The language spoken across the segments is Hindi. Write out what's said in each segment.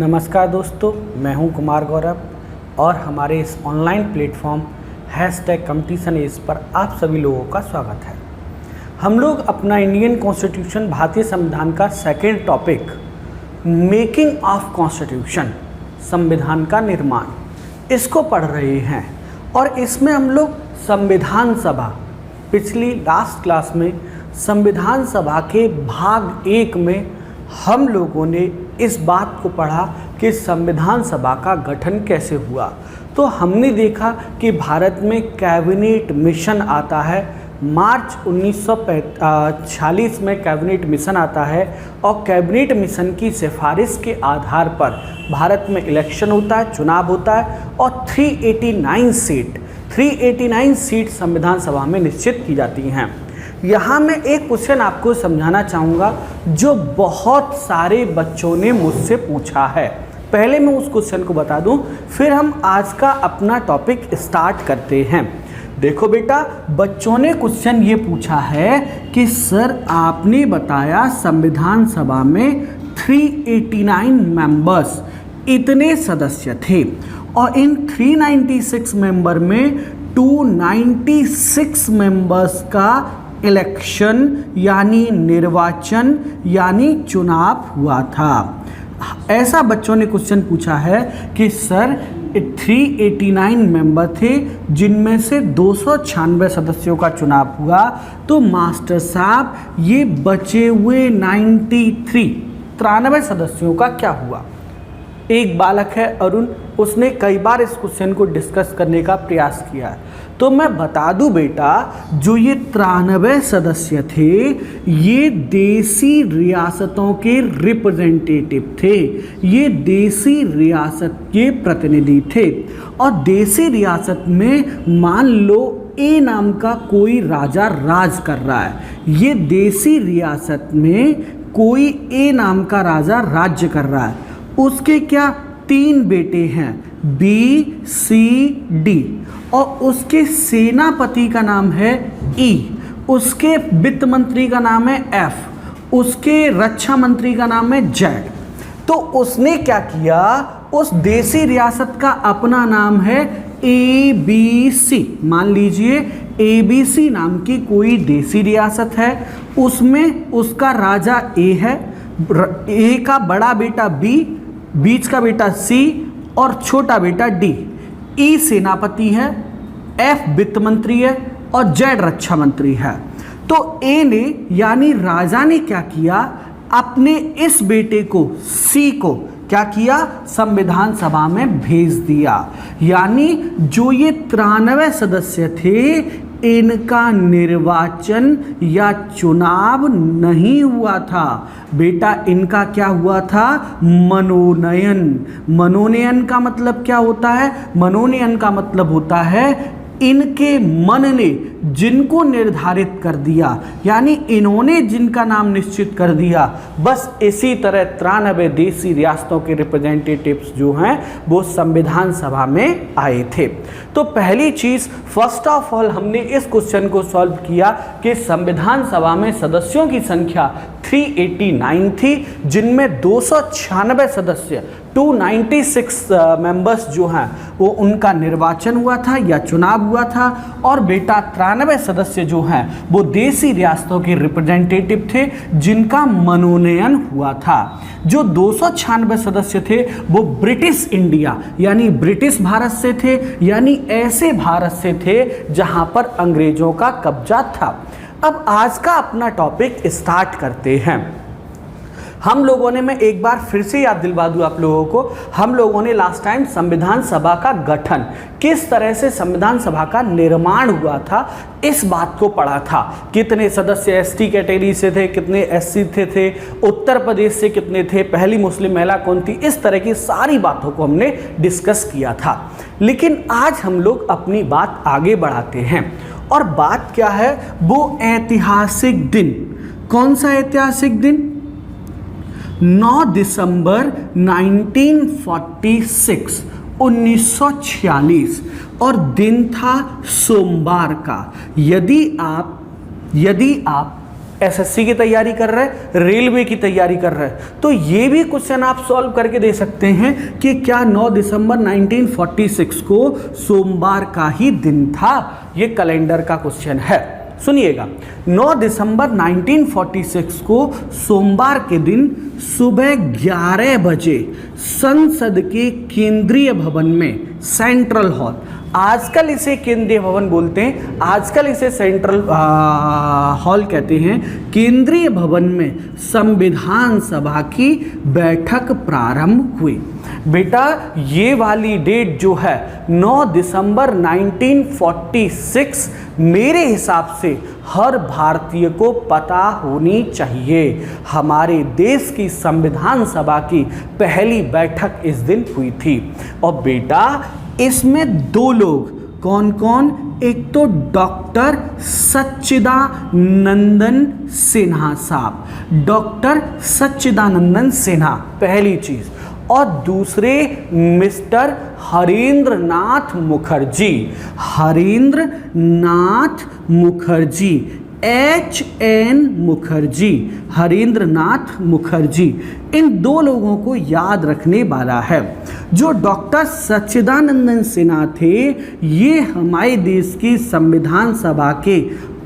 नमस्कार दोस्तों, मैं हूं कुमार गौरव और हमारे इस online platform #competition as per आप सभी लोगों का स्वागत है। हम लोग अपना इंडियन कॉन्स्टिट्यूशन, भारतीय संविधान का second topic making of constitution, संविधान का निर्माण, इसको पढ़ रहे हैं। और इसमें हम लोग संविधान सभा, पिछली लास्ट क्लास में संविधान सभा के भाग 1 में हम लोगों ने इस बात को पढ़ा कि संविधान सभा का गठन कैसे हुआ। तो हमने देखा कि भारत में कैबिनेट मिशन आता है, मार्च 1946 में कैबिनेट मिशन आता है और कैबिनेट मिशन की सिफारिश के आधार पर भारत में इलेक्शन होता है, चुनाव होता है और 389 सीट संविधान सभा में निश्चित की जाती हैं। यहाँ मैं एक क्वेश्चन आपको समझाना चाहूँगा जो बहुत सारे बच्चों ने मुझसे पूछा है। पहले मैं उस क्वेश्चन को बता दूँ, फिर हम आज का अपना टॉपिक स्टार्ट करते हैं। देखो बेटा, बच्चों ने क्वेश्चन ये पूछा है कि सर आपने बताया संविधान सभा में 389 मेंबर्स, इतने सदस्य थे और इन 396 मेंबर में 296 मेंबर्स का इलेक्शन यानी निर्वाचन यानी चुनाव हुआ था। ऐसा बच्चों ने क्वेश्चन पूछा है कि सर 389 मेंबर थे जिनमें से 296 सदस्यों का चुनाव हुआ, तो मास्टर साहब ये बचे हुए 93 सदस्यों का क्या हुआ। एक बालक है अरुण, उसने कई बार इस क्वेश्चन को डिस्कस करने का प्रयास किया। तो मैं बता दूं बेटा, जो ये 93 सदस्य थे ये देसी रियासतों के रिप्रेजेंटेटिव थे, ये देसी रियासत के प्रतिनिधि थे। और देसी रियासत में मान लो ए नाम का कोई राजा राज कर रहा है, ये देसी रियासत में कोई ए नाम का राजा राज्य कर रहा है। उसके क्या 3 बेटे हैं, बी सी डी, और उसके सेनापति का नाम है ई, उसके वित्त मंत्री का नाम है एफ, उसके रक्षा मंत्री का नाम है जेड। तो उसने क्या किया, उस देसी रियासत का अपना नाम है ए बी सी। मान लीजिए ए बी सी नाम की कोई देसी रियासत है, उसमें उसका राजा ए है, ए का बड़ा बेटा बी, बीच का बेटा सी और छोटा बेटा डी। ई सेनापति है, एफ वित्त मंत्री है और जेड रक्षा मंत्री है। तो ए ने यानी राजा ने क्या किया, अपने इस बेटे को सी को क्या किया, संविधान सभा में भेज दिया। यानी जो ये 93 सदस्य थे इनका निर्वाचन या चुनाव नहीं हुआ था बेटा, इनका क्या हुआ था, मनोनयन। मनोनयन का मतलब क्या होता है, मनोनयन का मतलब होता है इनके मन ने जिनको निर्धारित कर दिया, यानी इन्होंने जिनका नाम निश्चित कर दिया। बस इसी तरह 93 देसी रियासतों के रिप्रेजेंटेटिव्स जो हैं वो संविधान सभा में आए थे। तो पहली चीज़, फर्स्ट ऑफ ऑल हमने इस क्वेश्चन को सॉल्व किया कि संविधान सभा में सदस्यों की संख्या 389 थी, जिनमें 296 सदस्य 296 मेंबर्स जो हैं वो उनका निर्वाचन हुआ था या चुनाव हुआ था। और बेटा 93 सदस्य जो हैं वो देसी रियासतों के रिप्रेजेंटेटिव थे जिनका मनोनयन हुआ था। जो 296 सदस्य थे वो ब्रिटिश इंडिया यानी ब्रिटिश भारत से थे, यानी ऐसे भारत से थे जहां पर अंग्रेजों का कब्जा था। अब आज का अपना टॉपिक स्टार्ट करते हैं। हम लोगों ने, मैं एक बार फिर से याद दिलवा दूं आप लोगों को, हम लोगों ने लास्ट टाइम संविधान सभा का गठन, किस तरह से संविधान सभा का निर्माण हुआ था, इस बात को पढ़ा था। कितने सदस्य एसटी कैटेगरी से थे, कितने एससी थे, उत्तर प्रदेश से कितने थे, पहली मुस्लिम महिला कौन थी, इस तरह की सारी बातों को हमने डिस्कस किया था। लेकिन आज हम लोग अपनी बात आगे बढ़ाते हैं और बात क्या है, वो ऐतिहासिक दिन। कौन सा ऐतिहासिक दिन, 9 दिसंबर 1946 1946 और दिन था सोमवार का। यदि आप एसएससी की तैयारी कर रहे हैं, रेलवे की तैयारी कर रहे हैं, तो ये भी क्वेश्चन आप सॉल्व करके दे सकते हैं कि क्या 9 दिसंबर 1946 को सोमवार का ही दिन था। ये कैलेंडर का क्वेश्चन है, सुनिएगा। 9 दिसंबर 1946 को सोमवार के दिन सुबह 11 बजे संसद के केंद्रीय भवन में, सेंट्रल हॉल, आजकल इसे केंद्रीय भवन बोलते हैं, आजकल इसे सेंट्रल हॉल कहते हैं, केंद्रीय भवन में संविधान सभा की बैठक प्रारंभ हुई। बेटा ये वाली डेट जो है 9 दिसंबर 1946 मेरे हिसाब से हर भारतीय को पता होनी चाहिए। हमारे देश की संविधान सभा की पहली बैठक इस दिन हुई थी। और बेटा इसमें दो लोग, कौन कौन? एक तो डॉक्टर सच्चिदानंदन सिन्हा साहब, डॉक्टर सच्चिदानंदन सिन्हा पहली चीज, और दूसरे मिस्टर हरेंद्र नाथ मुखर्जी, हरेंद्र नाथ मुखर्जी, HN मुखर्जी, हरेंद्र नाथ मुखर्जी। इन दो लोगों को याद रखने वाला है। जो डॉक्टर सच्चिदानंदन सिन्हा थे, ये हमारे देश की संविधान सभा के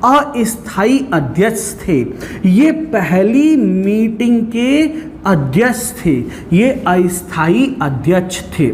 अस्थायी अध्यक्ष थे। ये पहली मीटिंग के अध्यक्ष थे, ये अस्थायी अध्यक्ष थे।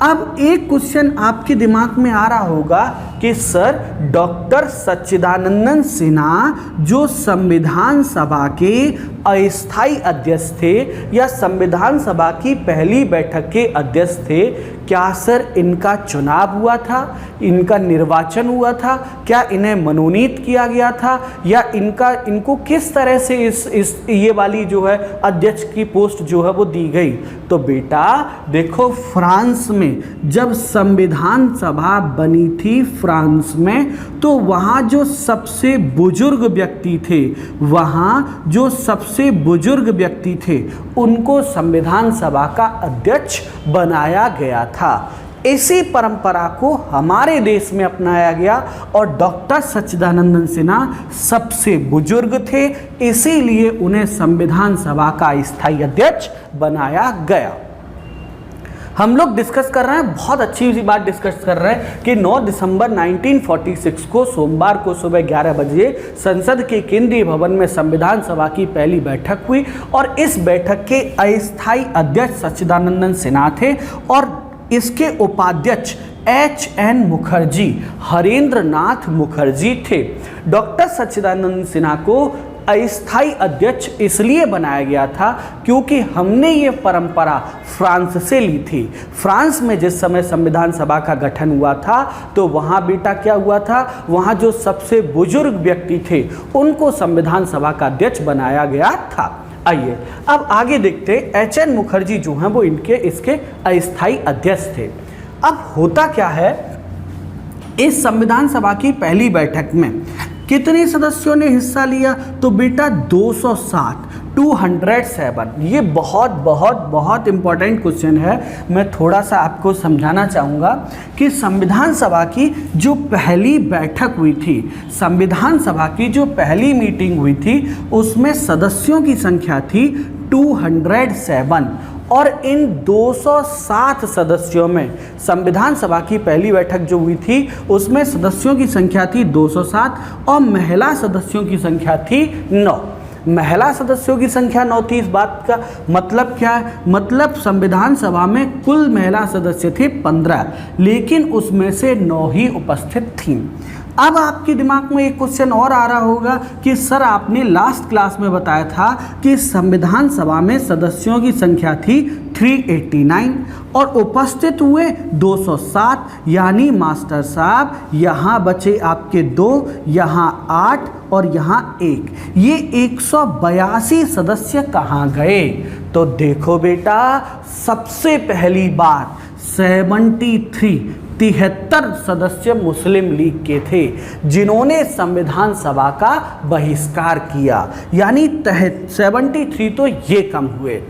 अब एक क्वेश्चन आपके दिमाग में आ रहा होगा कि सर डॉक्टर सच्चिदानंदन सिन्हा जो संविधान सभा के अस्थायी अध्यक्ष थे या संविधान सभा की पहली बैठक के अध्यक्ष थे, क्या सर इनका चुनाव हुआ था, इनका निर्वाचन हुआ था, क्या इन्हें मनोनीत किया गया था, या इनको किस तरह से इस ये वाली जो है अध्यक्ष की पोस्ट जो है वो दी गई? तो बेटा देखो, फ्रांस में जब संविधान सभा बनी थी फ्रांस में, तो वहाँ जो सबसे बुजुर्ग व्यक्ति थे, वहाँ जो सबसे बुजुर्ग व्यक्ति थे, उनको संविधान सभा का अध्यक्ष बनाया गया था। इसी परंपरा को हमारे देश में अपनाया गया और डॉक्टर सच्चिदानंदन सिन्हा सबसे बुजुर्ग थे, इसीलिए उन्हें संविधान सभा का स्थायी अध्यक्ष बनाया गया। हम लोग डिस्कस कर रहे हैं, बहुत अच्छी सी बात डिस्कस कर रहे हैं कि 9 दिसंबर 1946 को सोमवार को सुबह 11 बजे संसद के केंद्रीय भवन में संविधान सभा की पहली बैठक हुई और इस बैठक के अस्थायी अध्यक्ष सच्चिदानंदन सिन्हा थे और इसके उपाध्यक्ष HN मुखर्जी, हरेंद्र नाथ मुखर्जी थे। डॉक्टर सच्चिदानंद सिन्हा को अस्थायी अध्यक्ष इसलिए बनाया गया था क्योंकि हमने ये परंपरा फ्रांस से ली थी। फ्रांस में जिस समय संविधान सभा का गठन हुआ था, तो वहाँ बेटा क्या हुआ था, वहाँ जो सबसे बुजुर्ग व्यक्ति थे उनको संविधान सभा का अध्यक्ष बनाया गया था। आइए अब आगे देखते हैं। HN मुखर्जी जो हैं वो इसके अस्थायी अध्यक्ष थे। अब होता क्या है, इस संविधान सभा की पहली बैठक में कितने सदस्यों ने हिस्सा लिया? तो बेटा 207, 207। ये बहुत बहुत बहुत इंपॉर्टेंट क्वेश्चन है। मैं थोड़ा सा आपको समझाना चाहूँगा कि संविधान सभा की जो पहली बैठक हुई थी, संविधान सभा की जो पहली मीटिंग हुई थी, उसमें सदस्यों की संख्या थी 207 और इन 207 सदस्यों में संविधान सभा की पहली बैठक जो हुई थी उसमें सदस्यों की संख्या थी 207 और महिला सदस्यों की संख्या थी 9। महिला सदस्यों की संख्या 9 थी। इस बात का मतलब क्या है? मतलब संविधान सभा में कुल महिला सदस्य थे 15, लेकिन उसमें से 9 ही उपस्थित थीं। अब आपके दिमाग में एक क्वेश्चन और आ रहा होगा कि सर आपने लास्ट क्लास में बताया था कि संविधान सभा में सदस्यों की संख्या थी 389 और उपस्थित हुए 207, यानी मास्टर साहब यहाँ बचे आपके 2, यहाँ 8 और यहाँ 1। ये 182 सदस्य कहाँ गए? तो देखो बेटा, सबसे पहली बार 73 सदस्य मुस्लिम लीग के थे जिन्होंने संविधान सभा का बहिष्कार किया, यानी 73 तो ये कम हुए।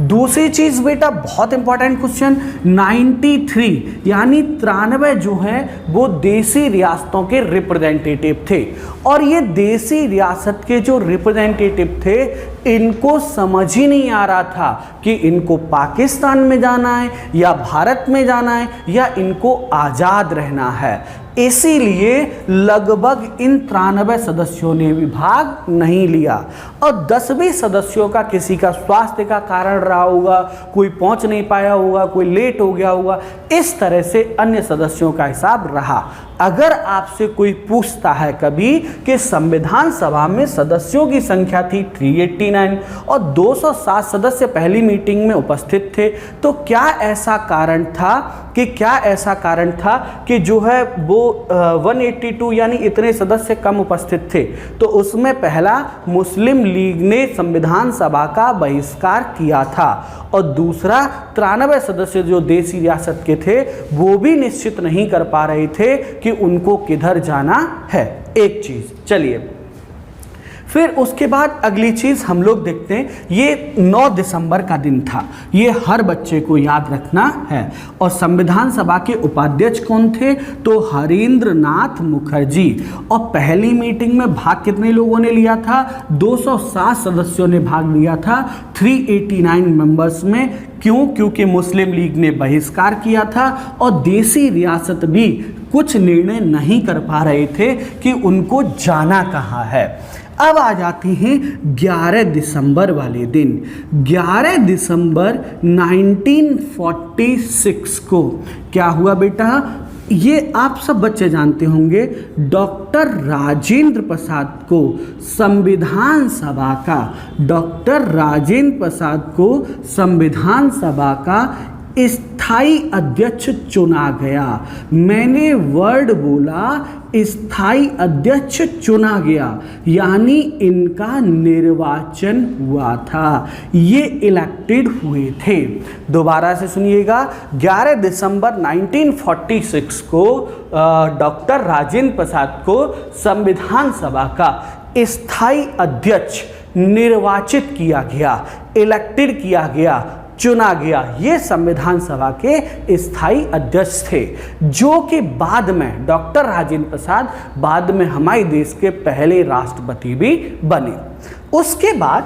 दूसरी चीज बेटा बहुत इंपॉर्टेंट क्वेश्चन, 93 यानी 93 जो है वो देसी रियासतों के रिप्रेजेंटेटिव थे, और ये देसी रियासत के जो रिप्रेजेंटेटिव थे इनको समझ ही नहीं आ रहा था कि इनको पाकिस्तान में जाना है या भारत में जाना है या इनको आज़ाद रहना है। इसीलिए लगभग इन 93 सदस्यों ने भी भाग नहीं लिया, और 10 भी सदस्यों का किसी का स्वास्थ्य का कारण रहा होगा, कोई पहुंच नहीं पाया होगा, कोई लेट हो गया होगा, इस तरह से अन्य सदस्यों का हिसाब रहा। अगर आपसे कोई पूछता है कभी कि संविधान सभा में सदस्यों की संख्या थी 389 और 207 सदस्य पहली मीटिंग में उपस्थित थे, तो क्या ऐसा कारण था कि जो है वो 182 यानी इतने सदस्य कम उपस्थित थे? तो उसमें पहला, मुस्लिम लीग ने संविधान सभा का बहिष्कार किया था, और दूसरा 93 सदस्य जो देसी रियासत के थे वो भी निश्चित नहीं कर पा रहे थे कि उनको किधर जाना है। एक चीज, चलिए फिर उसके बाद अगली चीज हम लोग देखते हैं। ये 9 दिसंबर का दिन था, ये हर बच्चे को याद रखना है। और संविधान सभा के उपाध्यक्ष कौन थे? तो हरींद्र नाथ मुखर्जी। और पहली मीटिंग में भाग कितने लोगों ने लिया था? 207 सदस्यों ने भाग लिया था 389 मेंबर्स में। क्यों? क्योंकि मुस्लिम लीग ने बहिष्कार किया था और देसी रियासत भी कुछ निर्णय नहीं कर पा रहे थे कि उनको जाना कहाँ है। अब आ जाती हैं 11 दिसंबर वाले दिन। 11 दिसंबर 1946 को क्या हुआ बेटा? ये आप सब बच्चे जानते होंगे, डॉक्टर राजेंद्र प्रसाद को संविधान सभा का स्थायी अध्यक्ष चुना गया। मैंने वर्ड बोला, स्थायी अध्यक्ष चुना गया, यानी इनका निर्वाचन हुआ था, ये इलेक्टेड हुए थे। दोबारा से सुनिएगा, 11 दिसंबर 1946 को डॉक्टर राजेंद्र प्रसाद को संविधान सभा का स्थायी अध्यक्ष निर्वाचित किया गया, इलेक्टेड किया गया, चुना गया। ये संविधान सभा के स्थायी अध्यक्ष थे, जो कि बाद में डॉक्टर राजेंद्र प्रसाद बाद में हमारे देश के पहले राष्ट्रपति भी बने। उसके बाद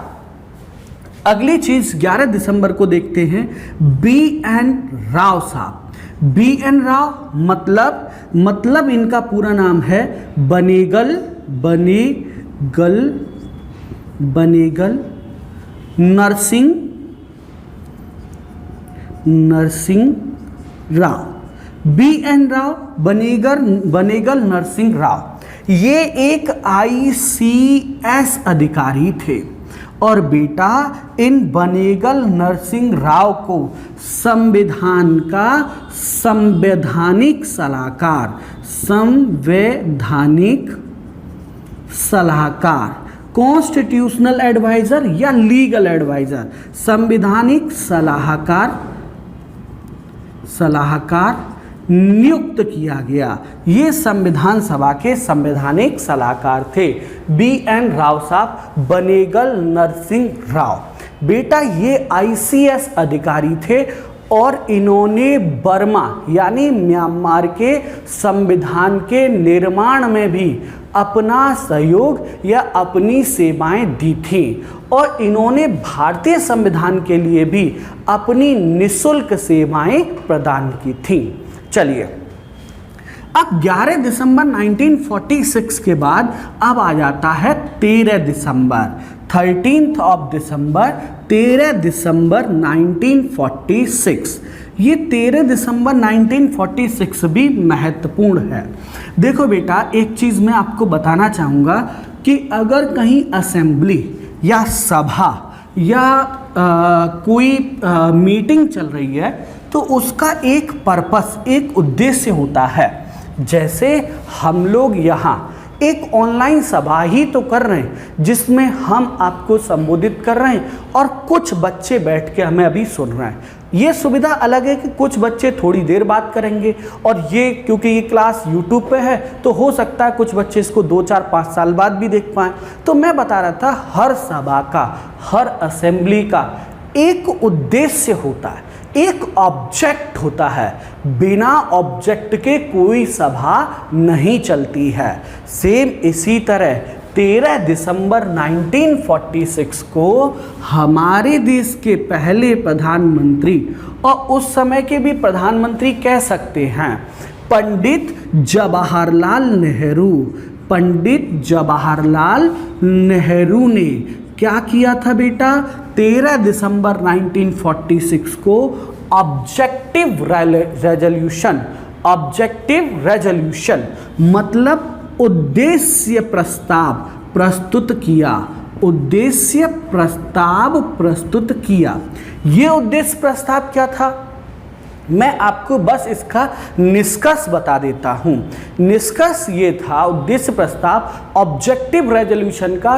अगली चीज 11 दिसंबर को देखते हैं, BN राव साहब। BN राव मतलब इनका पूरा नाम है बनेगल नरसिंह राव। BN राव, बनेगल नरसिंह राव, ये एक ICS अधिकारी थे। और बेटा इन बनेगल नरसिंह राव को संविधान का संवैधानिक सलाहकार कॉन्स्टिट्यूशनल एडवाइजर या लीगल एडवाइजर, संवैधानिक सलाहकार नियुक्त किया गया। ये संविधान सभा के संवैधानिक सलाहकार थे BN राव साहब, बनेगल नरसिंह राव। बेटा ये ICS अधिकारी थे और इन्होंने बर्मा यानी म्यांमार के संविधान के निर्माण में भी अपना सहयोग या अपनी सेवाएं दी थी, और इन्होंने भारतीय संविधान के लिए भी अपनी निःशुल्क सेवाएं प्रदान की थी। चलिए अब 11 दिसंबर 1946 के बाद अब आ जाता है 13 दिसंबर, 13th ऑफ दिसंबर, 13 दिसंबर 1946। ये 13 दिसंबर 1946 भी महत्वपूर्ण है। देखो बेटा, एक चीज़ मैं आपको बताना चाहूँगा कि अगर कहीं असेंबली या सभा या कोई मीटिंग चल रही है तो उसका एक पर्पस, एक उद्देश्य होता है। जैसे हम लोग यहाँ एक ऑनलाइन सभा ही तो कर रहे हैं जिसमें हम आपको संबोधित कर रहे हैं और कुछ बच्चे बैठ के हमें अभी सुन रहे हैं। ये सुविधा अलग है कि कुछ बच्चे थोड़ी देर बात करेंगे, और ये क्योंकि ये क्लास YouTube पे है तो हो सकता है कुछ बच्चे इसको 2, 4, 5 साल बाद भी देख पाएँ। तो मैं बता रहा था हर सभा का, हर असेंबली का एक उद्देश्य होता है, एक ऑब्जेक्ट होता है। बिना ऑब्जेक्ट के कोई सभा नहीं चलती है। सेम इसी तरह 13 दिसंबर 1946 को हमारे देश के पहले प्रधानमंत्री, और उस समय के भी प्रधानमंत्री कह सकते हैं, पंडित जवाहरलाल नेहरू, पंडित जवाहरलाल नेहरू ने क्या किया था बेटा? 13 दिसंबर 1946 को ऑब्जेक्टिव रेजोल्यूशन, ऑब्जेक्टिव रेजोल्यूशन मतलब उद्देश्य प्रस्ताव प्रस्तुत किया, उद्देश्य प्रस्ताव प्रस्तुत किया। ये उद्देश्य प्रस्ताव क्या था? मैं आपको बस इसका निष्कर्ष बता देता हूँ। निष्कर्ष ये था, उद्देश्य प्रस्ताव ऑब्जेक्टिव रेजोल्यूशन का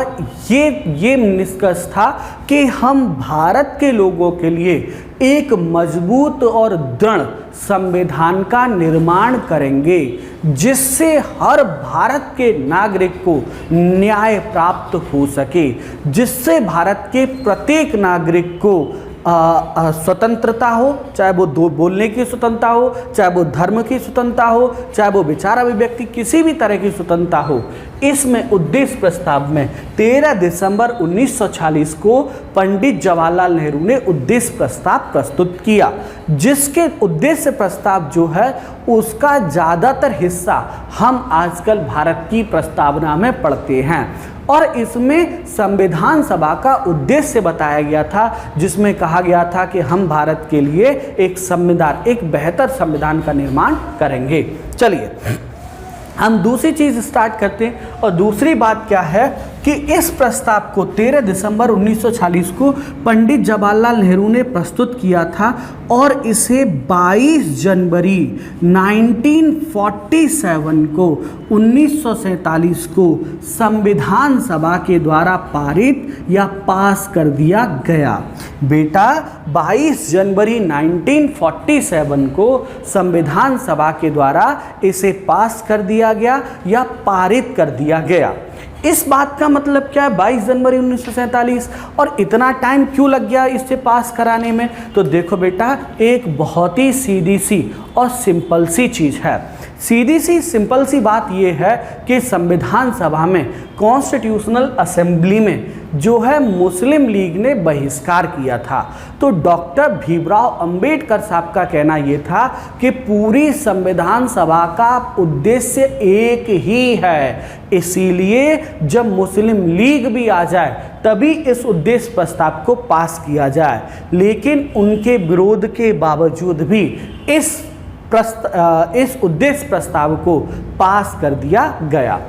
ये निष्कर्ष था कि हम भारत के लोगों के लिए एक मजबूत और दृढ़ संविधान का निर्माण करेंगे, जिससे हर भारत के नागरिक को न्याय प्राप्त हो सके, जिससे भारत के प्रत्येक नागरिक को स्वतंत्रता हो, चाहे वो बोलने की स्वतंत्रता हो, चाहे वो धर्म की स्वतंत्रता हो, चाहे वो विचार अभिव्यक्ति किसी भी तरह की स्वतंत्रता हो। इसमें उद्देश्य प्रस्ताव में 13 दिसंबर 1946 को पंडित जवाहरलाल नेहरू ने उद्देश्य प्रस्ताव प्रस्तुत किया, जिसके उद्देश्य प्रस्ताव जो है उसका ज़्यादातर हिस्सा हम आजकल भारत की प्रस्तावना में पढ़ते हैं। और इसमें संविधान सभा का उद्देश्य बताया गया था, जिसमें कहा गया था कि हम भारत के लिए एक संविधान, एक बेहतर संविधान का निर्माण करेंगे। चलिए हम दूसरी चीज़ स्टार्ट करते हैं। और दूसरी बात क्या है कि इस प्रस्ताव को 13 दिसंबर 1946 को पंडित जवाहरलाल नेहरू ने प्रस्तुत किया था, और इसे 22 जनवरी 1947 को 1947 को संविधान सभा के द्वारा पारित या पास कर दिया गया। बेटा 22 जनवरी 1947 को संविधान सभा के द्वारा इसे पास कर दिया गया या पारित कर दिया गया। इस बात का मतलब क्या है? 22 जनवरी 1947, और इतना टाइम क्यों लग गया इसे पास कराने में? तो देखो बेटा, एक बहुत ही सीधी सी और सिंपल सी चीज़ है। सीधी सी सिंपल सी बात यह है कि संविधान सभा में, कॉन्स्टिट्यूशनल असेंबली में जो है मुस्लिम लीग ने बहिष्कार किया था। तो डॉक्टर भीमराव अंबेडकर साहब का कहना यह था कि पूरी संविधान सभा का उद्देश्य एक ही है, इसीलिए जब मुस्लिम लीग भी आ जाए तभी इस उद्देश्य प्रस्ताव को पास किया जाए। लेकिन उनके विरोध के बावजूद भी इस उद्देश्य प्रस्ताव को पास कर दिया गया।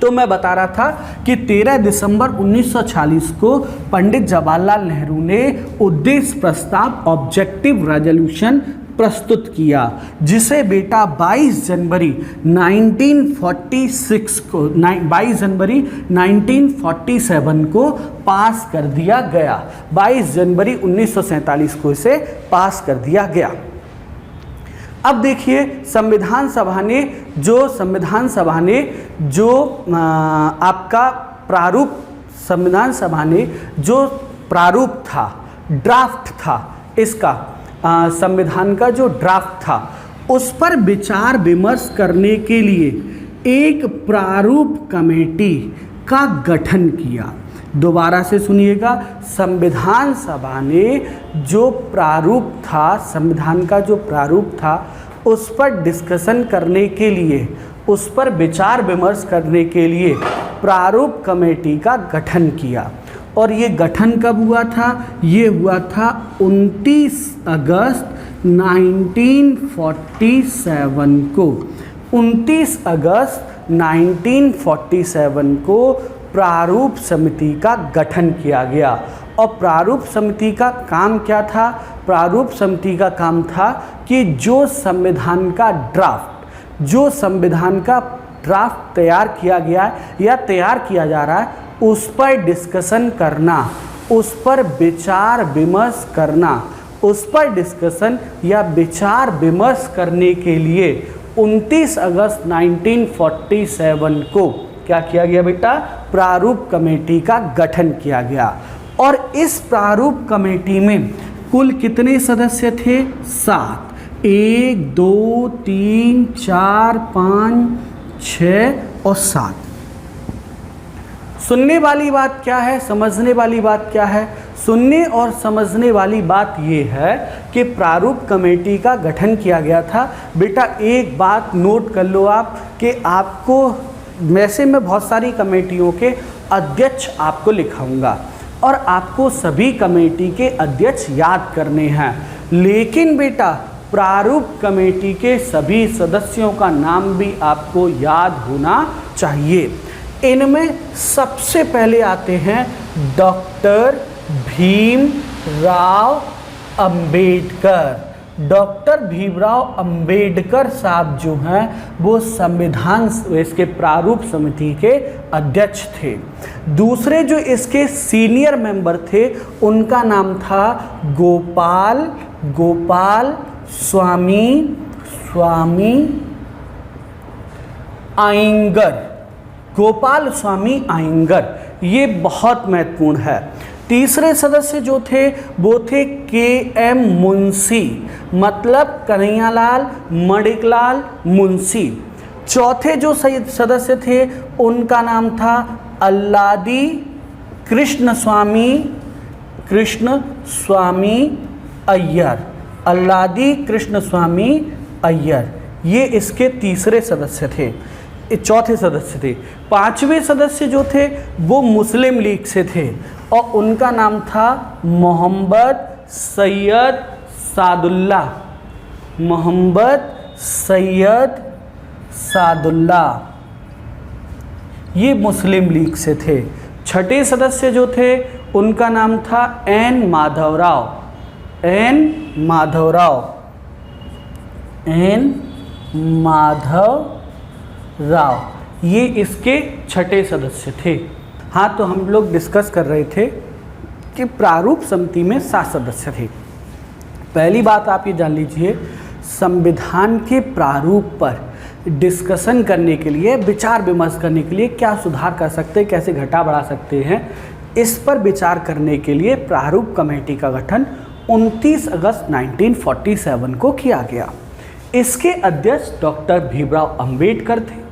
तो मैं बता रहा था कि 13 दिसंबर 1946 को पंडित जवाहरलाल नेहरू ने उद्देश्य प्रस्ताव ऑब्जेक्टिव रेजोल्यूशन प्रस्तुत किया, जिसे बेटा 22 जनवरी 1947 को पास कर दिया गया। 22 जनवरी 1947 को इसे पास कर दिया गया। अब देखिए संविधान सभा ने जो आपका प्रारूप, संविधान सभा ने जो प्रारूप था, ड्राफ्ट था इसका, संविधान का जो ड्राफ्ट था, उस पर विचार विमर्श करने के लिए एक प्रारूप कमेटी का गठन किया। दोबारा से सुनिएगा, संविधान सभा ने जो प्रारूप था, संविधान का जो प्रारूप था, उस पर डिस्कशन करने के लिए, उस पर विचार विमर्श करने के लिए प्रारूप कमेटी का गठन किया। और ये गठन कब हुआ था? ये हुआ था 29 अगस्त 1947 को। 29 अगस्त 1947 को प्रारूप समिति का गठन किया गया। और प्रारूप समिति का काम क्या था? प्रारूप समिति का काम था कि जो संविधान का ड्राफ्ट तैयार किया गया या तैयार किया जा रहा है, उस पर डिस्कशन करना, उस पर विचार विमर्श करना, उस पर डिस्कशन या विचार विमर्श करने के लिए 29 अगस्त 1947 को क्या किया गया बेटा? प्रारूप कमेटी का गठन किया गया। और इस प्रारूप कमेटी में कुल कितने सदस्य थे? 7। 1 2 3 4 5 6 और 7। सुनने वाली बात क्या है, समझने वाली बात क्या है? सुनने और समझने वाली बात ये है कि प्रारूप कमेटी का गठन किया गया था। बेटा एक बात नोट कर लो आप कि आपको वैसे मैं बहुत सारी कमेटियों के अध्यक्ष आपको लिखाऊंगा और आपको सभी कमेटी के अध्यक्ष याद करने हैं, लेकिन बेटा प्रारूप कमेटी के सभी सदस्यों का नाम भी आपको याद होना चाहिए। इनमें सबसे पहले आते हैं डॉक्टर भीमराव अंबेडकर। डॉक्टर भीमराव अंबेडकर साहब जो हैं वो संविधान इसके प्रारूप समिति के अध्यक्ष थे। दूसरे जो इसके सीनियर मेंबर थे उनका नाम था गोपाल स्वामी आयंगर। गोपाल स्वामी आयंगर, ये बहुत महत्वपूर्ण है। तीसरे सदस्य जो थे वो थे के.एम. मुंशी, मतलब कन्हैयालाल मणिकलाल मुंशी। चौथे जो सदस्य थे उनका नाम था अल्लादी कृष्ण स्वामी अय्यर। अल्लादी कृष्ण स्वामी अय्यर, ये इसके तीसरे सदस्य थे, चौथे सदस्य थे। पांचवें सदस्य जो थे वो मुस्लिम लीग से थे और उनका नाम था मोहम्मद सैयद सादुल्ला, ये मुस्लिम लीग से थे। छठे सदस्य जो थे उनका नाम था एन माधव राव, ये इसके छठे सदस्य थे। हाँ, तो हम लोग डिस्कस कर रहे थे कि प्रारूप समिति में 7 सदस्य थे। पहली बात आप ये जान लीजिए, संविधान के प्रारूप पर डिस्कशन करने के लिए, विचार विमर्श करने के लिए क्या सुधार कर सकते हैं, कैसे घटा बढ़ा सकते हैं, इस पर विचार करने के लिए प्रारूप कमेटी का गठन 29 अगस्त 1947 को किया गया। इसके अध्यक्ष डॉक्टर भीमराव अंबेडकर थे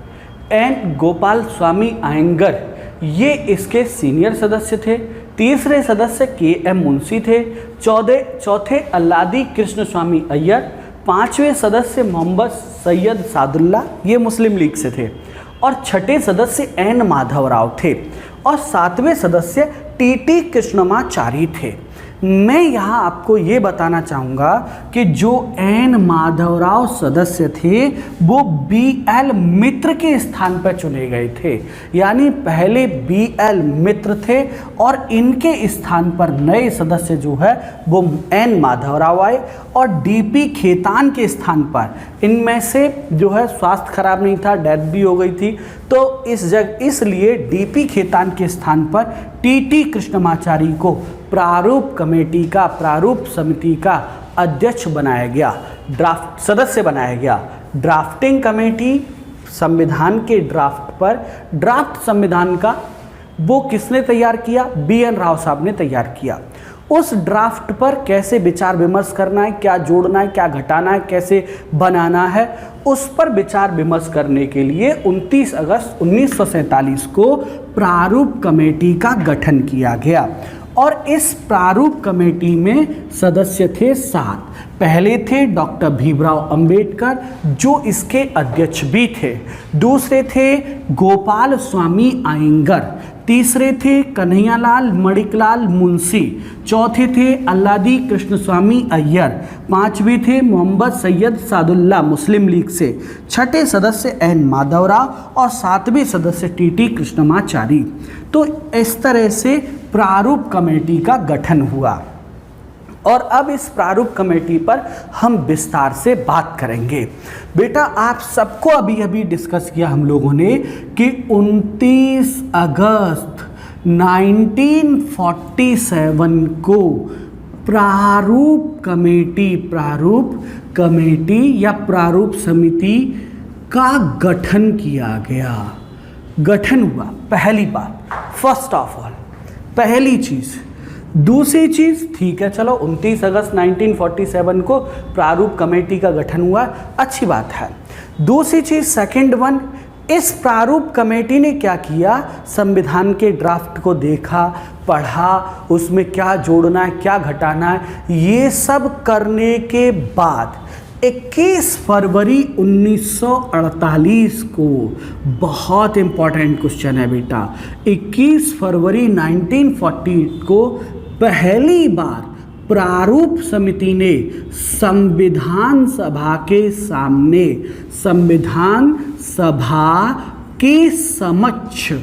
एंड गोपाल स्वामी आयंगर, ये इसके सीनियर सदस्य थे। तीसरे सदस्य के.एम. मुंशी थे। चौथे अल्लादी कृष्ण स्वामी अय्यर। पांचवें सदस्य मोहम्मद सैयद सादुल्ला, ये मुस्लिम लीग से थे। और छठे सदस्य एन माधवराव थे। और सातवें सदस्य टी कृष्णमाचारी थे। मैं यहाँ आपको ये बताना चाहूँगा कि जो एन माधवराव सदस्य थे वो बी.एल. मित्र के स्थान पर चुने गए थे, यानी पहले बी.एल. मित्र थे और इनके स्थान पर नए सदस्य जो है वो एन माधवराव आए। और डी.पी. खेतान के स्थान पर, इनमें से जो है स्वास्थ्य खराब नहीं था, डेथ भी हो गई थी, तो इसलिए डी.पी. खेतान के स्थान पर टी कृष्णमाचारी को प्रारूप कमेटी का, प्रारूप समिति का अध्यक्ष बनाया गया, सदस्य बनाया गया। ड्राफ्टिंग कमेटी, संविधान के ड्राफ्ट पर, ड्राफ्ट संविधान का वो किसने तैयार किया? बी.एन. राव साहब ने तैयार किया। उस ड्राफ्ट पर कैसे विचार विमर्श करना है, क्या जोड़ना है, क्या घटाना है, कैसे बनाना है, उस पर विचार विमर्श करने के लिए 29 अगस्त 1947 को प्रारूप कमेटी का गठन किया गया। और इस प्रारूप कमेटी में सदस्य थे 7। पहले थे डॉक्टर भीमराव अंबेडकर, जो इसके अध्यक्ष भी थे। दूसरे थे गोपाल स्वामी आयंगर। तीसरे थे कन्हैयालाल मणिकलाल मुंशी। चौथे थे अल्लादी कृष्ण स्वामी अय्यर। पांचवें थे मोहम्मद सैयद सादुल्ला, मुस्लिम लीग से। छठे सदस्य एन माधवराव और सातवें सदस्य टी कृष्णमाचारी। तो इस तरह से प्रारूप कमेटी का गठन हुआ। और अब इस प्रारूप कमेटी पर हम विस्तार से बात करेंगे। बेटा आप सबको अभी अभी डिस्कस किया हम लोगों ने कि 29 अगस्त 1947 को प्रारूप कमेटी या प्रारूप समिति का गठन किया गया। गठन हुआ। पहली बात, फर्स्ट ऑफ ऑल, पहली चीज़, दूसरी चीज़, ठीक है चलो 29 अगस्त 1947 को प्रारूप कमेटी का गठन हुआ, अच्छी बात है। दूसरी चीज़ सेकंड वन, इस प्रारूप कमेटी ने क्या किया, संविधान के ड्राफ्ट को देखा, पढ़ा, उसमें क्या जोड़ना है क्या घटाना है, ये सब करने के बाद 21 फरवरी 1948 को, बहुत इंपॉर्टेंट क्वेश्चन है बेटा, 21 फरवरी 1948 को पहली बार प्रारूप समिति ने संविधान सभा के सामने, संविधान सभा के समक्ष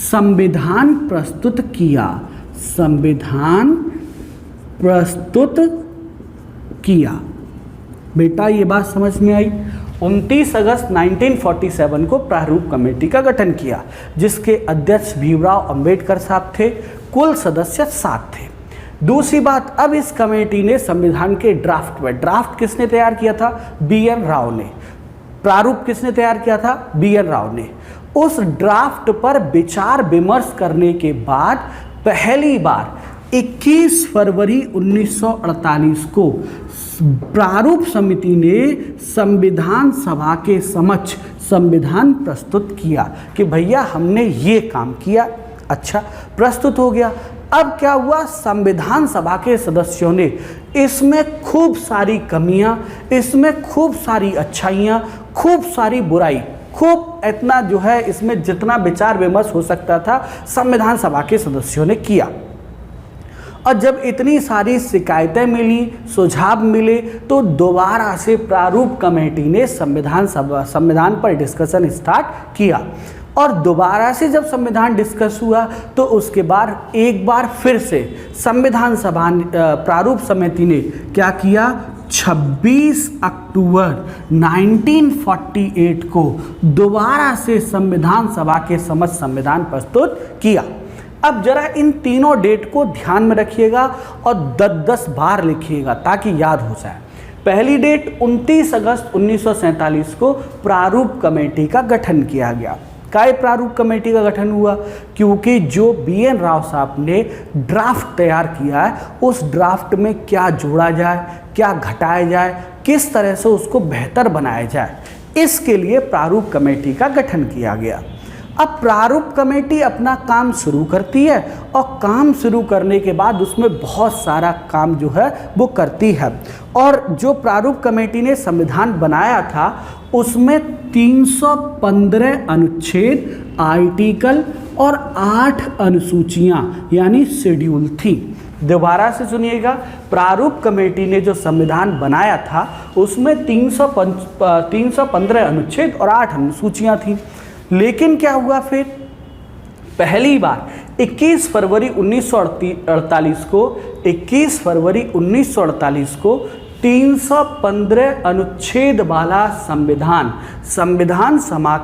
संविधान प्रस्तुत किया, संविधान प्रस्तुत किया। बेटा ये बात समझ में आई। 29 अगस्त 1947 को प्रारूप कमेटी का गठन किया, जिसके अध्यक्ष भीमराव अंबेडकर साहब थे, कुल सदस्य 7 थे। दूसरी बात, अब इस कमेटी ने संविधान के ड्राफ्ट किसने तैयार किया था, BN राव ने। प्रारूप किसने तैयार किया था, BN राव ने। उस ड्राफ्ट पर विचार विमर्श करने के बाद पहली बार 21 फरवरी 1948 को प्रारूप समिति ने संविधान सभा के समक्ष संविधान प्रस्तुत किया कि भैया हमने ये काम किया। अच्छा, प्रस्तुत हो गया। अब क्या हुआ, संविधान सभा के सदस्यों ने इसमें खूब सारी कमियां, इसमें खूब सारी अच्छाइयां, खूब सारी बुराई, खूब इतना जो है इसमें जितना विचार विमर्श हो सकता था संविधान सभा के सदस्यों ने किया। और जब इतनी सारी शिकायतें मिली, सुझाव मिले, तो दोबारा से प्रारूप कमेटी ने संविधान पर डिस्कशन स्टार्ट किया। और दोबारा से जब संविधान डिस्कस हुआ तो उसके बाद एक बार फिर से संविधान सभा प्रारूप समिति ने क्या किया, 26 अक्टूबर 1948 को दोबारा से संविधान सभा के समक्ष संविधान प्रस्तुत किया। अब जरा इन तीनों डेट को ध्यान में रखिएगा और 10-10 बार लिखिएगा ताकि याद हो जाए। पहली डेट 29 अगस्त 1947 को प्रारूप कमेटी का गठन किया गया। काय प्रारूप कमेटी का गठन हुआ, क्योंकि जो BN राव साहब ने ड्राफ्ट तैयार किया है उस ड्राफ्ट में क्या जोड़ा जाए, क्या घटाया जाए, किस तरह से उसको बेहतर बनाया जाए, इसके लिए प्रारूप कमेटी का गठन किया गया। अब प्रारूप कमेटी अपना काम शुरू करती है और काम शुरू करने के बाद उसमें बहुत सारा काम जो है वो करती है। और जो प्रारूप कमेटी ने संविधान बनाया था उसमें 315 अनुच्छेद, आर्टिकल और 8 अनुसूचियां यानी शेड्यूल थी। दोबारा से सुनिएगा, प्रारूप कमेटी ने जो संविधान बनाया था उसमें 315 अनुच्छेद और 8 अनुसूचियां थी। लेकिन क्या हुआ फिर, पहली बार 21 फरवरी 1948 को 315 अनुच्छेद वाला संविधान सभा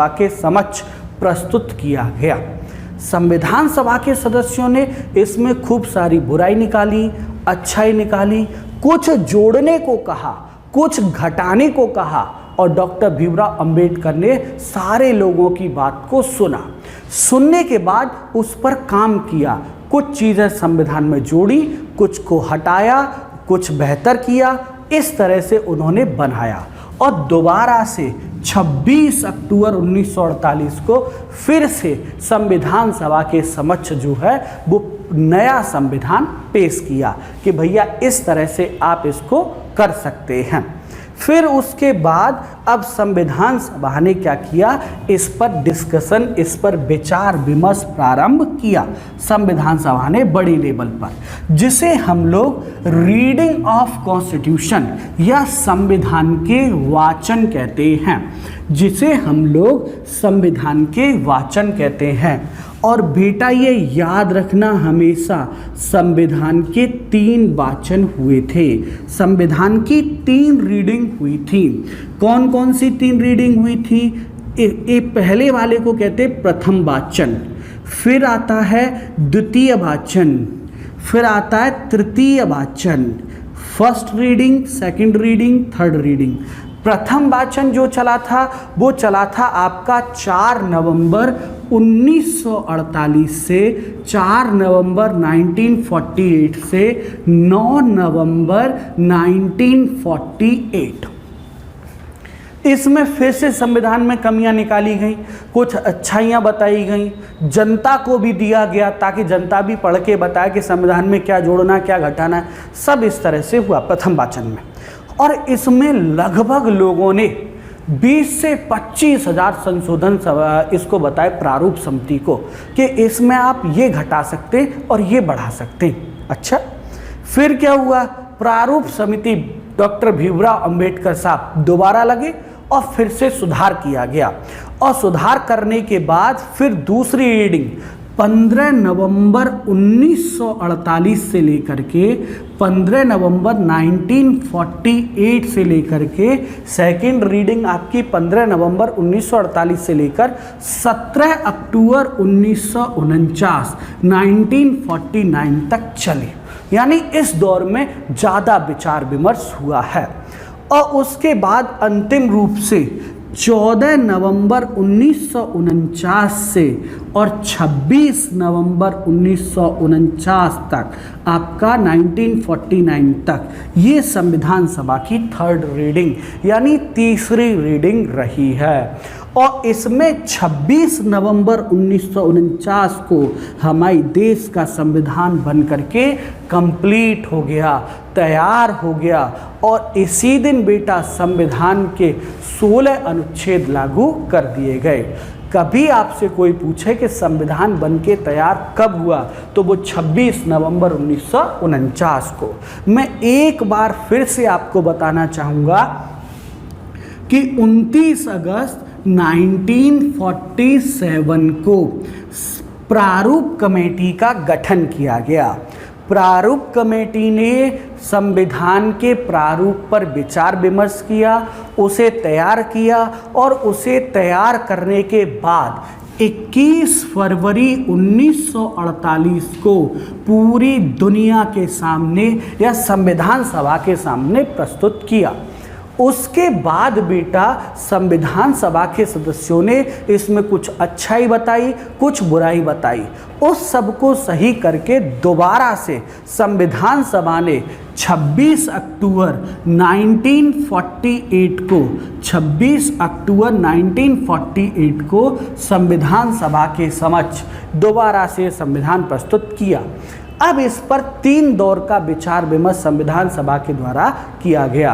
के समक्ष प्रस्तुत किया गया। संविधान सभा के सदस्यों ने इसमें खूब सारी बुराई निकाली, अच्छाई निकाली, कुछ जोड़ने को कहा, कुछ घटाने को कहा, और डॉक्टर भीमराव अंबेडकर ने सारे लोगों की बात को सुनने के बाद उस पर काम किया। कुछ चीज़ें संविधान में जोड़ी, कुछ को हटाया, कुछ बेहतर किया, इस तरह से उन्होंने बनाया। और दोबारा से 26 अक्टूबर 1948 को फिर से संविधान सभा के समक्ष जो है वो नया संविधान पेश किया कि भैया इस तरह से आप इसको कर सकते हैं। फिर उसके बाद अब संविधान सभा ने क्या किया, इस पर डिस्कशन, इस पर विचार विमर्श प्रारंभ किया संविधान सभा ने बड़ी लेवल पर, जिसे हम लोग रीडिंग ऑफ कॉन्स्टिट्यूशन या संविधान के वाचन कहते हैं, जिसे हम लोग संविधान के वाचन कहते हैं। और बेटा ये याद रखना हमेशा, संविधान के 3 वाचन हुए थे, संविधान की 3 रीडिंग हुई थी। कौन कौन सी 3 रीडिंग हुई थी? ये पहले वाले को कहते प्रथम वाचन, फिर आता है द्वितीय वाचन, फिर आता है तृतीय वाचन, first reading, second reading, third reading. प्रथम वाचन जो चला था वो चला था आपका 4 नवंबर 1948 से 4 नवंबर 1948 से 9 नवंबर 1948। इसमें फिर से संविधान में कमियां निकाली गई, कुछ अच्छाइयां बताई गई, जनता को भी दिया गया ताकि जनता भी पढ़ के बताए कि संविधान में क्या जोड़ना क्या घटाना है। सब इस तरह से हुआ प्रथम वाचन में। और इसमें लगभग लोगों ने 20 से 25 हजार संशोधन इसको बताए प्रारूप समिति को कि इसमें आप ये घटा सकते और ये बढ़ा सकते। अच्छा, फिर क्या हुआ, प्रारूप समिति डॉक्टर भीमराव अंबेडकर साहब दोबारा लगे और फिर से सुधार किया गया। और सुधार करने के बाद फिर दूसरी रीडिंग 15 नवंबर 1948 से लेकर के 15 नवंबर 1948 से लेकर के सेकेंड रीडिंग आपकी 15 नवंबर 1948 से लेकर 17 अक्टूबर 1949 तक चली। यानी इस दौर में ज़्यादा विचार विमर्श हुआ है। और उसके बाद अंतिम रूप से 14 नवंबर 1949 से और 26 नवंबर 1949 तक आपका 1949 तक ये संविधान सभा की थर्ड रीडिंग यानी तीसरी रीडिंग रही है। और इसमें 26 नवंबर 1949 को हमारे देश का संविधान बन करके कंप्लीट हो गया, तैयार हो गया। और इसी दिन बेटा संविधान के 16 अनुच्छेद लागू कर दिए गए। कभी आपसे कोई पूछे कि संविधान बन के तैयार कब हुआ तो वो 26 नवंबर 1949 को। मैं एक बार फिर से आपको बताना चाहूँगा कि 29 अगस्त 1947 को प्रारूप कमेटी का गठन किया गया। प्रारूप कमेटी ने संविधान के प्रारूप पर विचार विमर्श किया, उसे तैयार किया और उसे तैयार करने के बाद 21 फरवरी 1948 को पूरी दुनिया के सामने या संविधान सभा के सामने प्रस्तुत किया। उसके बाद बेटा संविधान सभा के सदस्यों ने इसमें कुछ अच्छाई बताई, कुछ बुराई बताई। उस सब को सही करके दोबारा से संविधान सभा ने 26 अक्टूबर 1948 को 26 अक्टूबर 1948 को संविधान सभा के समक्ष दोबारा से संविधान प्रस्तुत किया। अब इस पर 3 दौर का विचार विमर्श संविधान सभा के द्वारा किया गया।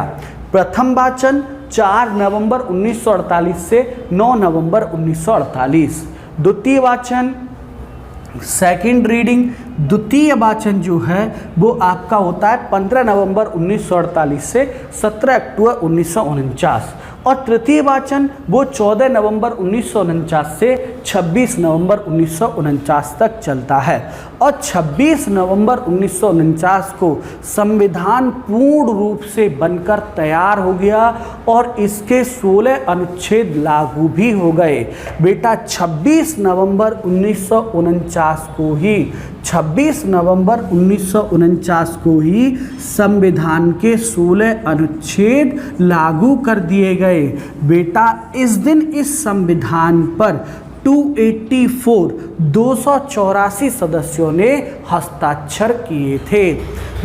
प्रथम वाचन 4 नवंबर 1948 से 9 नवंबर 1948। द्वितीय वाचन सेकेंड रीडिंग, द्वितीय वाचन जो है वो आपका होता है 15 नवंबर 1948 से 17 अक्टूबर 1949। और तृतीय वाचन वो 14 नवंबर 1949 से 26 नवंबर 1949 तक चलता है। और 26 नवंबर 1949 को संविधान पूर्ण रूप से बनकर तैयार हो गया और इसके 16 अनुच्छेद लागू भी हो गए। बेटा 26 नवंबर 1949 को ही 26 नवंबर 1949 को ही संविधान के 16 अनुच्छेद लागू कर दिए गए। बेटा इस दिन इस संविधान पर 284 सदस्यों ने हस्ताक्षर किए थे।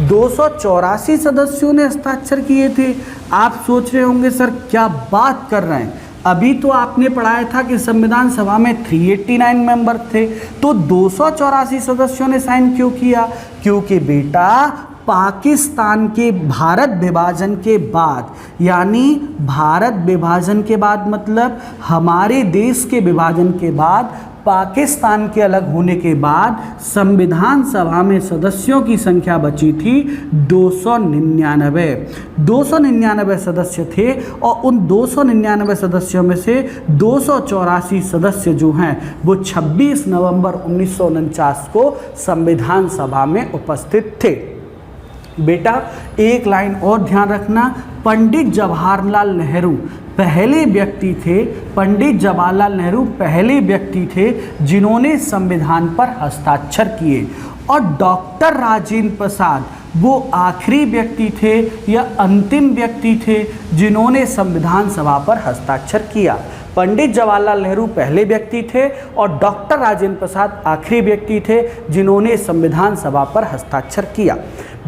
284 सदस्यों ने हस्ताक्षर किए थे। आप सोच रहे होंगे सर क्या बात कर रहे हैं, अभी तो आपने पढ़ाया था कि संविधान सभा में 389 मेंबर थे, तो 284 सदस्यों ने साइन क्यों किया? क्योंकि बेटा पाकिस्तान के भारत विभाजन के बाद, यानी भारत विभाजन के बाद मतलब हमारे देश के विभाजन के बाद, पाकिस्तान के अलग होने के बाद संविधान सभा में सदस्यों की संख्या बची थी 299 सदस्य थे। और उन 299 सदस्यों में से 284 सदस्य जो हैं वो 26 नवंबर 1949 को संविधान सभा में उपस्थित थे। बेटा एक लाइन और ध्यान रखना, पंडित जवाहरलाल नेहरू पहले व्यक्ति थे, पंडित जवाहरलाल नेहरू पहले व्यक्ति थे जिन्होंने संविधान पर हस्ताक्षर किए। और डॉक्टर राजेंद्र प्रसाद वो आखिरी व्यक्ति थे या अंतिम व्यक्ति थे जिन्होंने संविधान सभा पर हस्ताक्षर किया। पंडित जवाहरलाल नेहरू पहले व्यक्ति थे और डॉक्टर राजेंद्र प्रसाद आखिरी व्यक्ति थे जिन्होंने संविधान सभा पर हस्ताक्षर किया।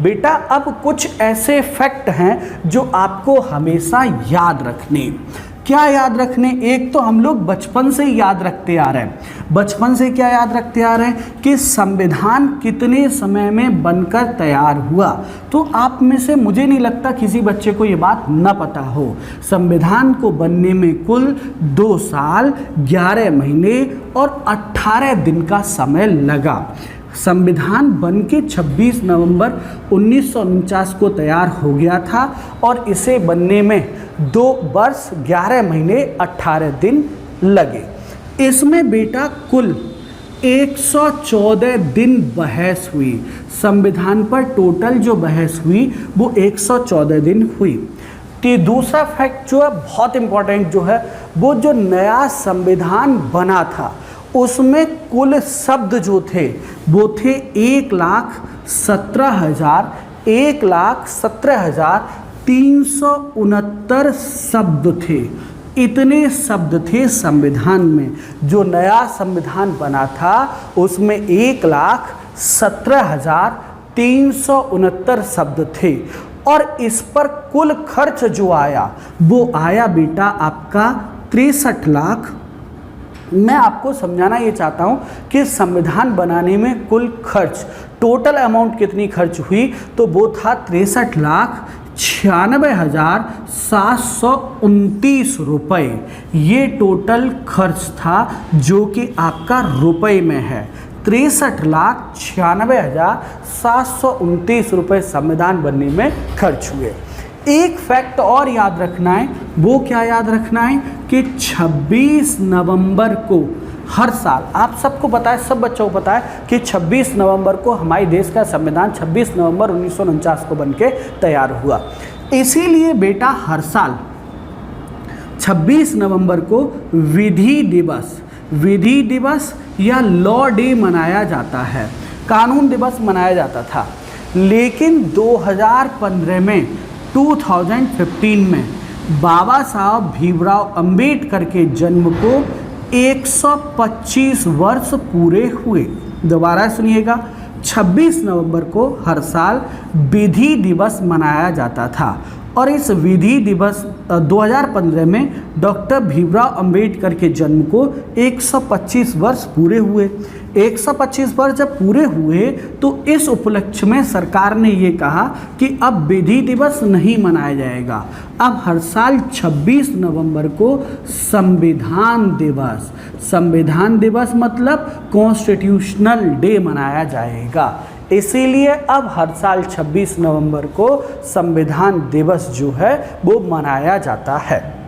बेटा अब कुछ ऐसे फैक्ट हैं जो आपको हमेशा याद रखने। क्या याद रखने? एक तो हम लोग बचपन से याद रखते आ रहे हैं। बचपन से क्या याद रखते आ रहे हैं कि संविधान कितने समय में बनकर तैयार हुआ। तो आप में से मुझे नहीं लगता किसी बच्चे को ये बात न पता हो। संविधान को बनने में कुल 2 साल 11 महीने और 18 दिन का समय लगा। संविधान बन के 26 नवंबर 1949 को तैयार हो गया था और इसे बनने में 2 वर्ष 11 महीने 18 दिन लगे। इसमें बेटा कुल 114 दिन बहस हुई। संविधान पर टोटल जो बहस हुई वो 114 दिन हुई। तो दूसरा फैक्ट जो है बहुत इम्पोर्टेंट जो है, वो जो नया संविधान बना था उसमें कुल शब्द जो थे वो थे 1,17,369 शब्द थे। इतने शब्द थे संविधान में। जो नया संविधान बना था उसमें 1,17,369 शब्द थे और इस पर कुल खर्च जो आया वो आया बेटा आपका 63 लाख। मैं आपको समझाना ये चाहता हूँ कि संविधान बनाने में कुल खर्च टोटल अमाउंट कितनी खर्च हुई, तो वो था 63,96,729 रुपये। ये टोटल खर्च था जो कि आपका रुपए में है। 63,96,729 रुपये संविधान बनने में खर्च हुए। एक फैक्ट और याद रखना है, वो क्या याद रखना है कि 26 नवंबर को हर साल, आप सबको पता है, सब बच्चों को पता है कि 26 नवंबर को हमारे देश का संविधान 26 नवंबर 1949 को बनके तैयार हुआ। इसीलिए बेटा हर साल 26 नवंबर को विधि दिवस या लॉ डे मनाया जाता है, कानून दिवस मनाया जाता था। लेकिन 2015 में बाबा साहब भीमराव अंबेडकर के जन्म को 125 वर्ष पूरे हुए। दोबारा सुनिएगा, 26 नवंबर को हर साल विधि दिवस मनाया जाता था और इस विधि दिवस 2015 में डॉक्टर भीमराव अंबेडकर के जन्म को 125 वर्ष पूरे हुए। 125 वर्ष जब पूरे हुए तो इस उपलक्ष्य में सरकार ने ये कहा कि अब विधि दिवस नहीं मनाया जाएगा, अब हर साल 26 नवंबर को संविधान दिवस मतलब कॉन्स्टिट्यूशनल डे मनाया जाएगा। इसीलिए अब हर साल 26 नवंबर को संविधान दिवस जो है वो मनाया जाता है।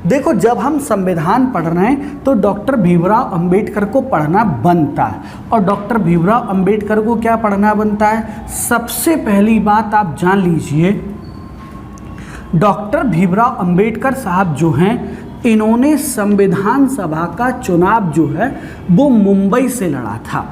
देखो, जब हम संविधान पढ़ रहे हैं तो डॉक्टर भीमराव अंबेडकर को पढ़ना बनता है। और डॉक्टर भीमराव अंबेडकर को क्या पढ़ना बनता है? सबसे पहली बात आप जान लीजिए, डॉक्टर भीमराव अंबेडकर साहब जो हैं, इन्होंने संविधान सभा का चुनाव जो है वो मुंबई से लड़ा था।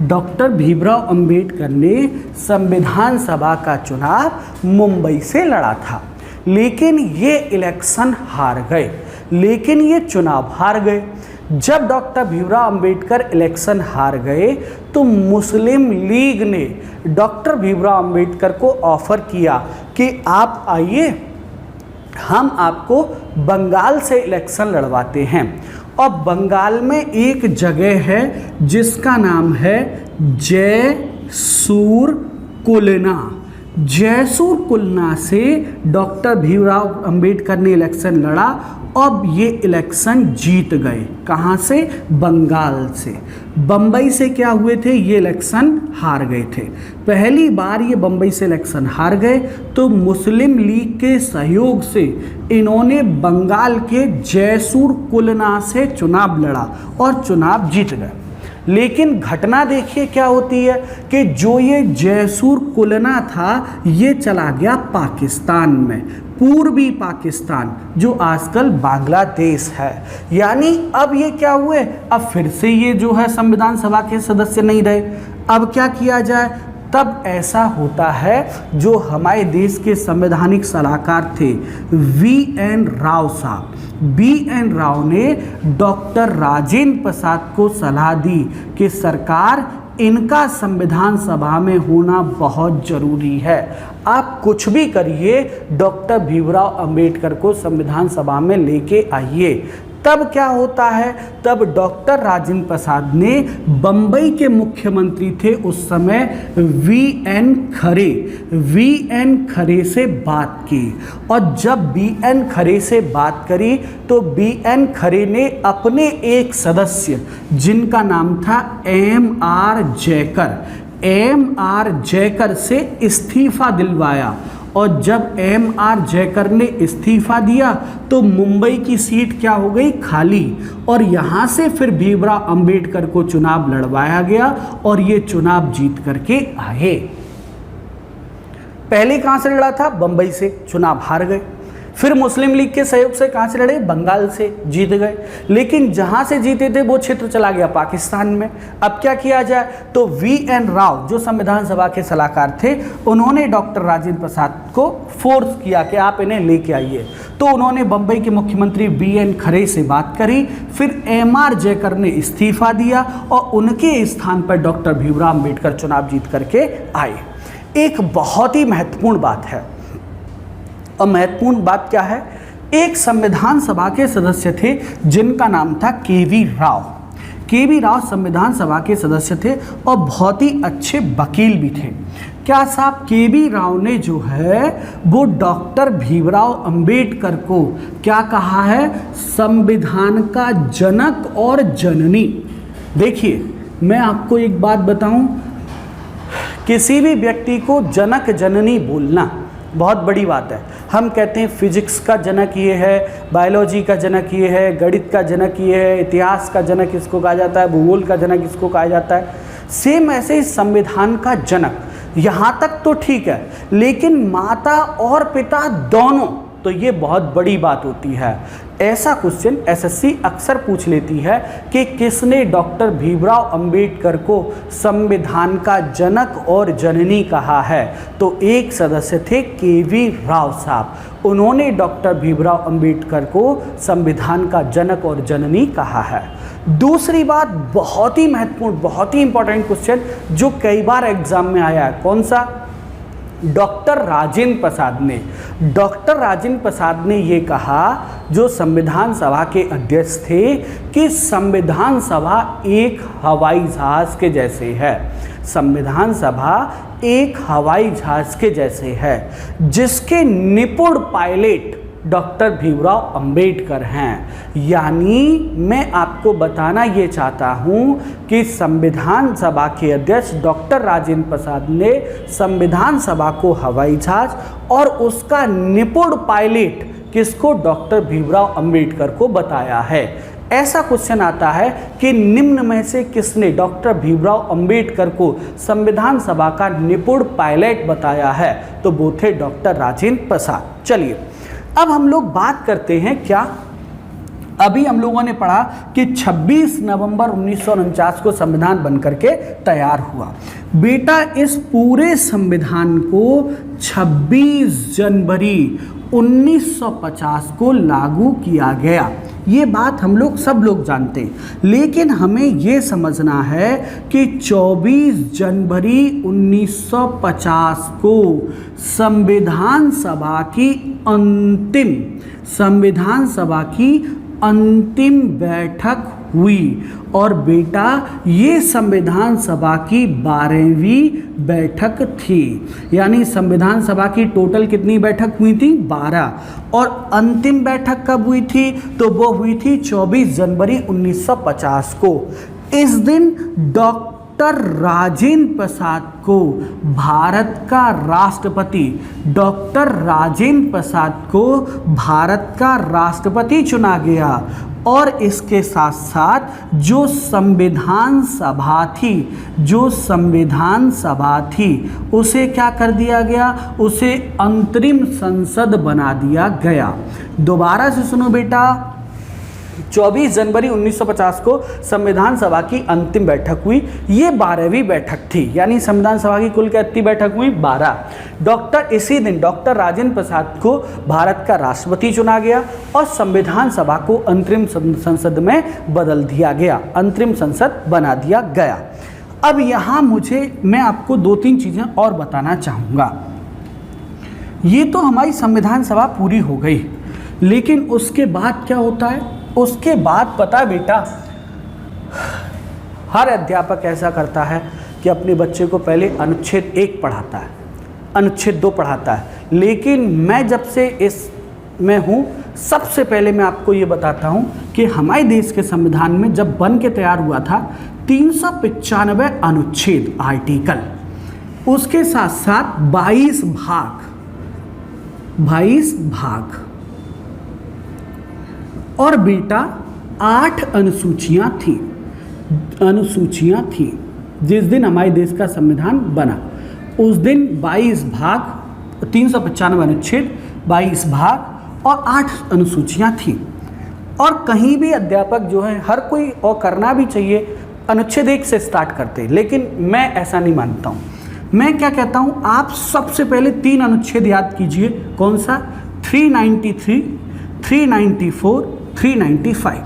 डॉक्टर भीमराव अंबेडकर ने संविधान सभा का चुनाव मुंबई से लड़ा था, लेकिन ये इलेक्शन हार गए, लेकिन ये चुनाव हार गए। जब डॉक्टर भीमराव अंबेडकर इलेक्शन हार गए तो मुस्लिम लीग ने डॉक्टर भीमराव अंबेडकर को ऑफर किया कि आप आइए, हम आपको बंगाल से इलेक्शन लड़वाते हैं। और बंगाल में एक जगह है जिसका नाम है जयसूर कुलना से डॉक्टर भीमराव अंबेडकर ने इलेक्शन लड़ा। अब ये इलेक्शन जीत गए। कहाँ से? बंगाल से। बम्बई से क्या हुए थे? ये इलेक्शन हार गए थे। पहली बार ये बम्बई से इलेक्शन हार गए तो मुस्लिम लीग के सहयोग से इन्होंने बंगाल के जयसूर कुलना से चुनाव लड़ा और चुनाव जीत गए। लेकिन घटना देखिए क्या होती है कि जो ये जयसूर कुलना था ये चला गया पाकिस्तान में, पूर्वी पाकिस्तान जो आजकल बांग्लादेश है। यानी अब ये क्या हुए, अब फिर से ये जो है संविधान सभा के सदस्य नहीं रहे। अब क्या किया जाए? तब ऐसा होता है, जो हमारे देश के संवैधानिक सलाहकार थे वी.एन. राव साहब, वी.एन. राव ने डॉक्टर राजेंद्र प्रसाद को सलाह दी कि सरकार इनका संविधान सभा में होना बहुत जरूरी है। आप कुछ भी करिए, डॉक्टर भीमराव अंबेडकर को संविधान सभा में लेके आइए। तब क्या होता है, तब डॉक्टर राजेंद्र प्रसाद ने, बंबई के मुख्यमंत्री थे उस समय वी.एन. खरे से बात की। और जब वी.एन. खरे से बात करी तो वी.एन. खरे ने अपने एक सदस्य जिनका नाम था एम.आर. जयकर से इस्तीफा दिलवाया। और जब एम.आर. जयकर ने इस्तीफा दिया तो मुंबई की सीट क्या हो गई, खाली। और यहाँ से फिर भीमराव अंबेडकर को चुनाव लड़वाया गया और ये चुनाव जीत करके आए। पहले कहाँ से लड़ा था, बंबई से, चुनाव हार गए। फिर मुस्लिम लीग के सहयोग से कहाँ से लड़े, बंगाल से, जीत गए। लेकिन जहाँ से जीते थे वो क्षेत्र चला गया पाकिस्तान में। अब क्या किया जाए, तो वी.एन. राव जो संविधान सभा के सलाहकार थे, उन्होंने डॉक्टर राजेंद्र प्रसाद को फोर्स किया कि आप इन्हें लेके आइए। तो उन्होंने बंबई के मुख्यमंत्री वी.एन. खरे से बात करी, फिर एम.आर. जयकर ने इस्तीफा दिया और उनके स्थान पर डॉक्टर भीमराव अंबेडकर चुनाव जीत करके आए। एक बहुत ही महत्वपूर्ण बात है, और महत्वपूर्ण बात क्या है, एक संविधान सभा के सदस्य थे जिनका नाम था के.वी. राव संविधान सभा के सदस्य थे और बहुत ही अच्छे वकील भी थे। क्या साहब, के.वी. राव ने जो है वो डॉक्टर भीमराव अंबेडकर को क्या कहा है, संविधान का जनक और जननी। देखिए, मैं आपको एक बात बताऊं, किसी भी व्यक्ति को जनक जननी बोलना बहुत बड़ी बात है। हम कहते हैं फिजिक्स का जनक ये है, बायोलॉजी का जनक ये है, गणित का जनक ये है, इतिहास का जनक इसको कहा जाता है, भूगोल का जनक इसको कहा जाता है। सेम ऐसे ही संविधान का जनक, यहाँ तक तो ठीक है, लेकिन माता और पिता दोनों, तो ये बहुत बड़ी बात होती है। ऐसा क्वेश्चन एसएससी अक्सर पूछ लेती है कि किसने डॉक्टर भीमराव अंबेडकर को संविधान का जनक और जननी कहा है, तो एक सदस्य थे के.वी. राव साहब। उन्होंने डॉक्टर भीमराव अंबेडकर को संविधान का जनक और जननी कहा है। दूसरी बात, बहुत ही महत्वपूर्ण, बहुत ही इंपॉर्टेंट क्वेश्चन जो कई बार एग्जाम में आया है, कौन सा, डॉक्टर राजेंद्र प्रसाद ने ये कहा, जो संविधान सभा के अध्यक्ष थे, कि संविधान सभा एक हवाई जहाज के जैसे है। संविधान सभा एक हवाई जहाज के जैसे है, जिसके निपुण पायलट डॉक्टर भीमराव अंबेडकर हैं। यानी मैं आपको बताना ये चाहता हूँ कि संविधान सभा के अध्यक्ष डॉक्टर राजेंद्र प्रसाद ने संविधान सभा को हवाई जहाज और उसका निपुण पायलट किसको, डॉक्टर भीमराव अंबेडकर को बताया है। ऐसा क्वेश्चन आता है कि निम्न में से किसने डॉक्टर भीमराव अंबेडकर को संविधान सभा का निपुण पायलट बताया है, तो वो थे डॉक्टर राजेंद्र प्रसाद। चलिए अब हम लोग बात करते हैं, क्या अभी हम लोगों ने पढ़ा कि 26 नवंबर 1949 को संविधान बनकर के तैयार हुआ। बेटा, इस पूरे संविधान को 26 जनवरी 1950 को लागू किया गया। ये बात हम लोग सब लोग जानते हैं, लेकिन हमें ये समझना है कि 24 जनवरी 1950 को संविधान सभा की अंतिम बैठक हुई। और बेटा, ये संविधान सभा की 12वीं बैठक थी। यानी संविधान सभा की टोटल कितनी बैठक हुई थी, 12। और अंतिम बैठक कब हुई थी, तो वो हुई थी 24 जनवरी 1950 को। इस दिन डॉक्टर राजेंद्र प्रसाद को भारत का राष्ट्रपति चुना गया। और इसके साथ साथ जो संविधान सभा थी उसे क्या कर दिया गया, उसे अंतरिम संसद बना दिया गया। दोबारा से सुनो बेटा, 24 जनवरी 1950 को संविधान सभा की अंतिम बैठक हुई। ये 12वीं बैठक थी, यानी संविधान सभा की कुल कितनी बैठक हुई? 12। इसी दिन डॉक्टर राजेंद्र प्रसाद को भारत का राष्ट्रपति चुना गया और संविधान सभा को अंतरिम संसद में बदल दिया गया, अंतरिम संसद बना दिया गया। अब यहाँ मैं आपको 2-3 चीज़ें और बताना चाहूँगा। ये तो हमारी संविधान सभा पूरी हो गई, लेकिन उसके बाद क्या होता है? उसके बाद पता है बेटा, हर अध्यापक ऐसा करता है कि अपने बच्चे को पहले अनुच्छेद 1 पढ़ाता है, अनुच्छेद 2 पढ़ाता है, लेकिन मैं जब से इसमें हूँ सबसे पहले मैं आपको ये बताता हूँ कि हमारे देश के संविधान में जब बन के तैयार हुआ था 395 अनुच्छेद आर्टिकल, उसके साथ साथ 22 भाग और बेटा 8 अनुसूचियाँ थी। जिस दिन हमारे देश का संविधान बना उस दिन 22 भाग, 395 अनुच्छेद, 22 भाग और 8 अनुसूचियाँ थी। और कहीं भी अध्यापक जो है, हर कोई, और करना भी चाहिए, अनुच्छेद 1 से स्टार्ट करते हैं, लेकिन मैं ऐसा नहीं मानता हूँ। मैं क्या कहता हूँ, आप सबसे पहले 3 अनुच्छेद याद कीजिए। कौन सा? 393, 394, 395।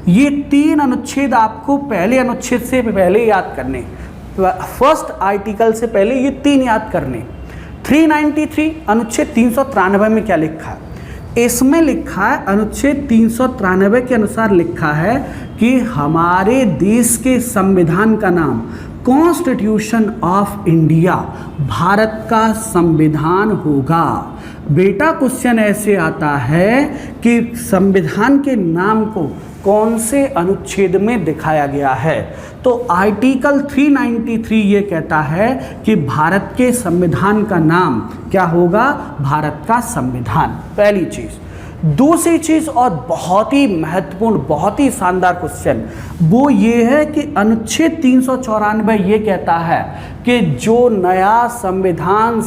ये 3 अनुच्छेद आपको पहले अनुच्छेद से पहले याद करने, फर्स्ट आर्टिकल से पहले ये 3 याद करने। 393 अनुच्छेद 393 में क्या लिखा है? इसमें लिखा है, अनुच्छेद 393 के अनुसार लिखा है कि हमारे देश के संविधान का नाम कॉन्स्टिट्यूशन ऑफ इंडिया, भारत का संविधान होगा। बेटा क्वेश्चन ऐसे आता है कि संविधान के नाम को कौन से अनुच्छेद में दिखाया गया है? तो आर्टिकल 393 ये कहता है कि भारत के संविधान का नाम क्या होगा? भारत का संविधान। पहली चीज़। दूसरी चीज़, और बहुत ही महत्वपूर्ण, बहुत ही शानदार क्वेश्चन, वो ये है कि अनुच्छेद 394 ये कहता है कि जो नया संविधान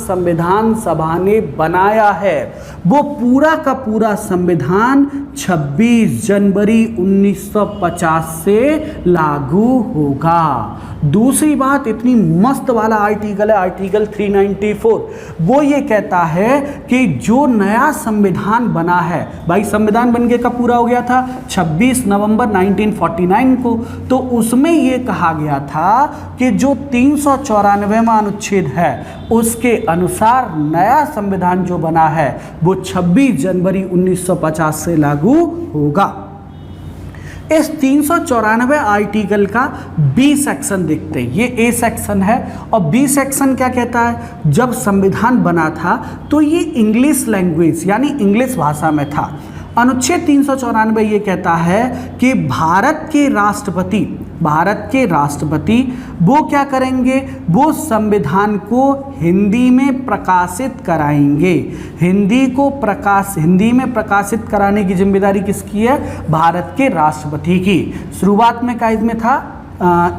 सभा ने बनाया है वो पूरा का पूरा संविधान 26 जनवरी 1950 से लागू होगा। दूसरी बात, इतनी मस्त वाला आर्टिकल है, आर्टिकल 394, वो ये कहता है कि जो नया संविधान बना है, भाई संविधान बनके कब पूरा हो गया था? 26 नवंबर 1949 को। तो उसमें ये कहा गया था कि जो 394वां अनुच्छेद है उसके अनुसार नया संविधान जो बना है वो 26 जनवरी 1950 से लागू होगा। इस 394 आर्टिकल का बी सेक्शन देखते हैं। ये ए सेक्शन है और बी सेक्शन क्या कहता है? जब संविधान बना था तो ये इंग्लिश लैंग्वेज यानी इंग्लिश भाषा में था। अनुच्छेद 394 ये कहता है कि भारत के राष्ट्रपति वो क्या करेंगे? वो संविधान को हिंदी में प्रकाशित कराएंगे। हिंदी में प्रकाशित कराने की जिम्मेदारी किसकी है? भारत के राष्ट्रपति की। शुरुआत में क्या में था?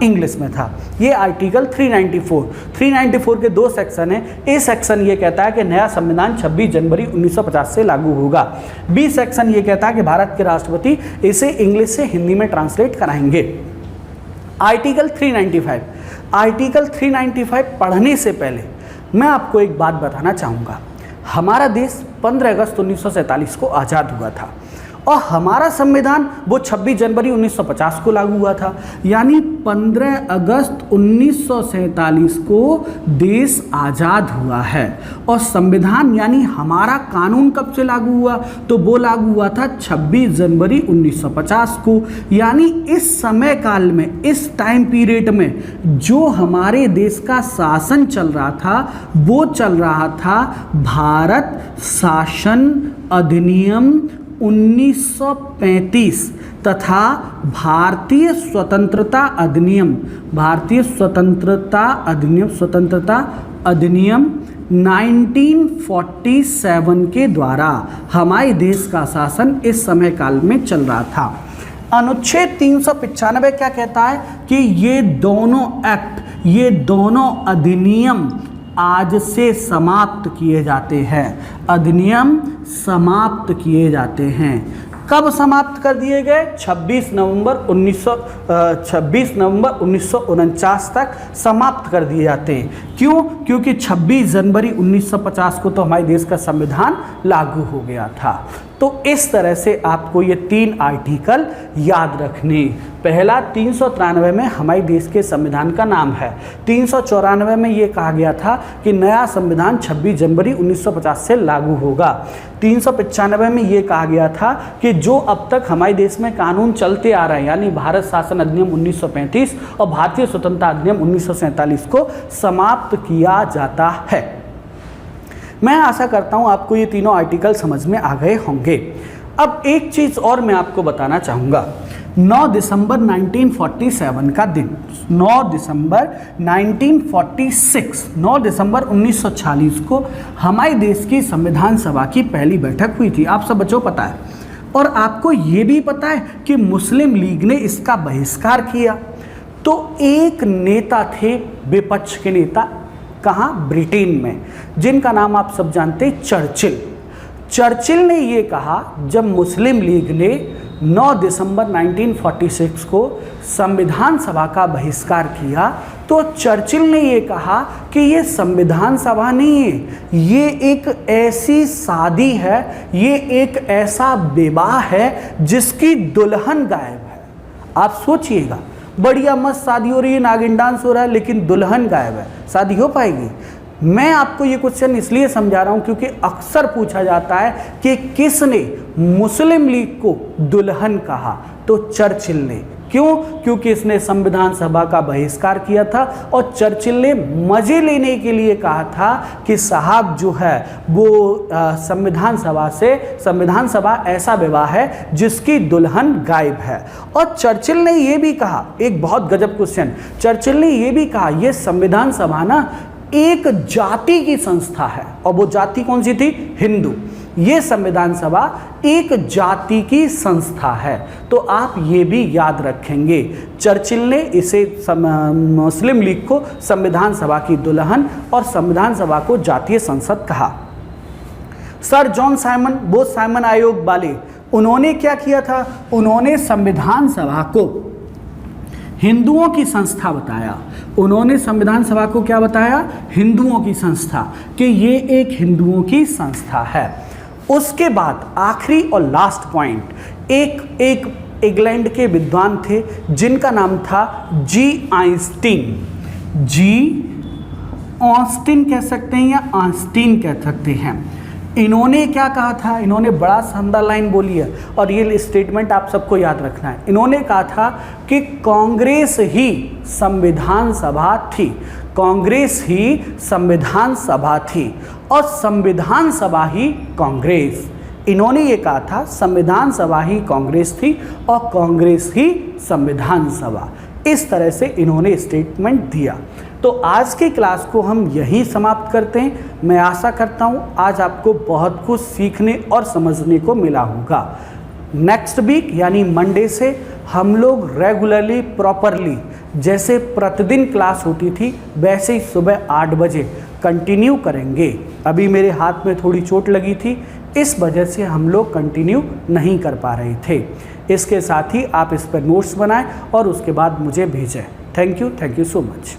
इंग्लिश में था। ये आर्टिकल 394 के 2 सेक्शन है। ए सेक्शन ये कहता है कि नया संविधान 26 जनवरी 1950 से लागू होगा। बी सेक्शन ये कहता है कि भारत के राष्ट्रपति इसे इंग्लिश से हिंदी में ट्रांसलेट कराएंगे। आर्टिकल 395 पढ़ने से पहले मैं आपको एक बात बताना चाहूँगा। हमारा देश 15 अगस्त 1947 को आज़ाद हुआ था और हमारा संविधान वो 26 जनवरी 1950 को लागू हुआ था, यानी 15 अगस्त 1947 को देश आज़ाद हुआ है। और संविधान यानी हमारा कानून कब से लागू हुआ? तो वो लागू हुआ था 26 जनवरी 1950 को। यानी इस समय काल में, इस टाइम पीरियड में जो हमारे देश का शासन चल रहा था वो चल रहा था भारत शासन अधिनियम 1935 तथा भारतीय स्वतंत्रता अधिनियम 1947 के द्वारा हमारे देश का शासन इस समय काल में चल रहा था। अनुच्छेद 395 क्या कहता है कि ये दोनों अधिनियम आज से समाप्त किए जाते हैं। अधिनियम समाप्त किए जाते हैं। कब समाप्त कर दिए गए? 26 नवंबर 1949 तक समाप्त कर दिए जाते हैं। क्यों? क्योंकि 26 जनवरी 1950 को तो हमारे देश का संविधान लागू हो गया था। तो इस तरह से आपको ये 3 आर्टिकल याद रखने। पहला 393 में हमारे देश के संविधान का नाम है। 394 में ये कहा गया था कि नया संविधान 26 जनवरी 1950 से लागू होगा। 395 में ये कहा गया था कि जो अब तक हमारे देश में कानून चलते आ रहे हैं, यानी भारत शासन अधिनियम 1935 और भारतीय स्वतंत्रता अधिनियम 1947 को समाप्त किया जाता है। मैं आशा करता हूं आपको ये तीनों आर्टिकल समझ में आ गए होंगे। अब एक चीज़ और मैं आपको बताना चाहूँगा। 9 दिसंबर 1947 का दिन, 9 दिसंबर 1946, 9 दिसंबर 1946 को हमारे देश की संविधान सभा की पहली बैठक हुई थी। आप सब बच्चों पता है। और आपको ये भी पता है कि मुस्लिम लीग ने इसका बहिष्कार किया। तो एक नेता थे, विपक्ष के नेता, कहाँ? ब्रिटेन में, जिनका नाम आप सब जानते हैं, चर्चिल। चर्चिल ने ये कहा, जब मुस्लिम लीग ने 9 दिसंबर 1946 को संविधान सभा का बहिष्कार किया, तो चर्चिल ने ये कहा कि ये संविधान सभा नहीं है, ये एक ऐसी शादी है, ये एक ऐसा विवाह है जिसकी दुल्हन गायब है। आप सोचिएगा, बढ़िया मस्त शादी हो रही है, नागिन डांस हो रहा है, लेकिन दुल्हन गायब है, शादी हो पाएगी? मैं आपको ये क्वेश्चन इसलिए समझा रहा हूं क्योंकि अक्सर पूछा जाता है कि किसने मुस्लिम लीग को दुल्हन कहा, तो चर्चिल ने। क्यों? क्योंकि इसने संविधान सभा का बहिष्कार किया था और चर्चिल ने मजे लेने के लिए कहा था कि साहब जो है वो संविधान सभा ऐसा विवाह है जिसकी दुल्हन गायब है। और चर्चिल ने ये भी कहा, एक बहुत गजब क्वेश्चन, चर्चिल ने ये भी कहा ये संविधान सभा ना एक जाति की संस्था है, और वो जाति कौन सी थी? हिंदू। ये संविधान सभा एक जाति की संस्था है। तो आप ये भी याद रखेंगे, चर्चिल ने इसे मुस्लिम लीग को संविधान सभा की दुल्हन और संविधान सभा को जातीय संसद कहा। Sir John Simon, both Simon आयोग वाले, उन्होंने क्या किया था? उन्होंने संविधान सभा को हिंदुओं की संस्था बताया। उन्होंने संविधान सभा को क्या बताया? हिंदुओं की संस्था, कि ये एक हिंदुओं की संस्था है। उसके बाद आखिरी और लास्ट पॉइंट, एक इंग्लैंड के विद्वान थे जिनका नाम था जी आइंस्टीन। जी ऑस्टिन कह सकते हैं या आइंस्टीन कह सकते हैं। इन्होंने क्या कहा था? इन्होंने बड़ा शानदार लाइन बोली है और ये स्टेटमेंट आप सबको याद रखना है। इन्होंने कहा था कि कांग्रेस ही संविधान सभा थी, कांग्रेस ही संविधान सभा थी और संविधान सभा ही कांग्रेस। इन्होंने ये कहा था संविधान सभा ही कांग्रेस थी और कांग्रेस ही संविधान सभा। इस तरह से इन्होंने स्टेटमेंट दिया। तो आज की क्लास को हम यहीं समाप्त करते हैं। मैं आशा करता हूँ आज आपको बहुत कुछ सीखने और समझने को मिला होगा। नेक्स्ट वीक यानी मंडे से हम लोग रेगुलरली प्रॉपरली जैसे प्रतिदिन क्लास होती थी वैसे ही सुबह 8 बजे कंटिन्यू करेंगे। अभी मेरे हाथ में थोड़ी चोट लगी थी, इस वजह से हम लोग कंटिन्यू नहीं कर पा रहे थे। इसके साथ ही आप इस पर नोट्स बनाएं और उसके बाद मुझे भेजें। Thank you so much.